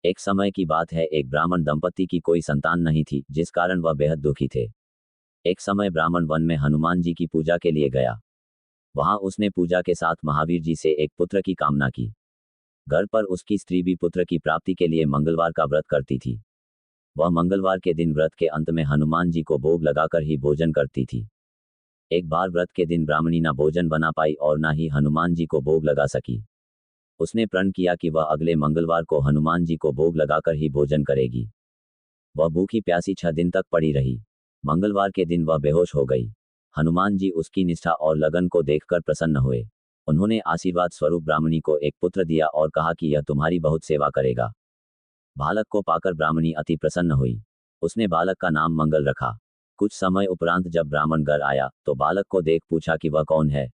एक समय की बात है, एक ब्राह्मण दंपति की कोई संतान नहीं थी, जिस कारण वह बेहद दुखी थे। एक समय ब्राह्मण वन में हनुमान जी की पूजा के लिए गया। वहां उसने पूजा के साथ महावीर जी से एक पुत्र की कामना की। घर पर उसकी स्त्री भी पुत्र की प्राप्ति के लिए मंगलवार का व्रत करती थी। वह मंगलवार के दिन व्रत के अंत में हनुमान जी को भोग लगाकर ही भोजन करती थी। एक बार व्रत के दिन ब्राह्मणी ना भोजन बना पाई और ना ही हनुमान जी को भोग लगा सकी। उसने प्रण किया कि वह अगले मंगलवार को हनुमान जी को भोग लगाकर ही भोजन करेगी। वह भूखी प्यासी 6 दिन तक पड़ी रही। मंगलवार के दिन वह बेहोश हो गई। हनुमान जी उसकी निष्ठा और लगन को देखकर प्रसन्न हुए। उन्होंने आशीर्वाद स्वरूप ब्राह्मणी को एक पुत्र दिया और कहा कि यह तुम्हारी बहुत सेवा करेगा। बालक को पाकर ब्राह्मणी अति प्रसन्न हुई। उसने बालक का नाम मंगल रखा। कुछ समय उपरांत जब ब्राह्मण घर आया तो बालक को देख पूछा कि वह कौन है।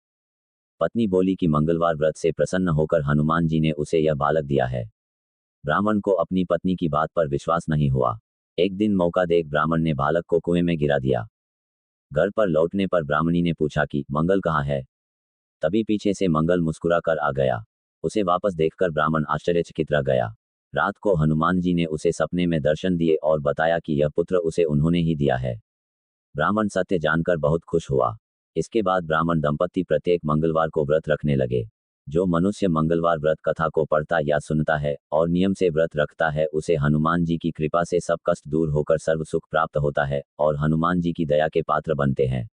पत्नी बोली कि मंगलवार व्रत से प्रसन्न होकर हनुमान जी ने उसे यह बालक दिया है। ब्राह्मण को अपनी पत्नी की बात पर विश्वास नहीं हुआ। एक दिन मौका देख ब्राह्मण ने बालक को कुएं में गिरा दिया। घर पर लौटने पर ब्राह्मणी ने पूछा कि मंगल कहाँ है। तभी पीछे से मंगल मुस्कुरा कर आ गया। उसे वापस देखकर ब्राह्मण आश्चर्यचकित रह गया। रात को हनुमान जी ने उसे सपने में दर्शन दिए और बताया कि यह पुत्र उसे उन्होंने ही दिया है। ब्राह्मण सत्य जानकर बहुत खुश हुआ। इसके बाद ब्राह्मण दंपति प्रत्येक मंगलवार को व्रत रखने लगे। जो मनुष्य मंगलवार व्रत कथा को पढ़ता या सुनता है और नियम से व्रत रखता है, उसे हनुमान जी की कृपा से सब कष्ट दूर होकर सर्व सुख प्राप्त होता है और हनुमान जी की दया के पात्र बनते हैं।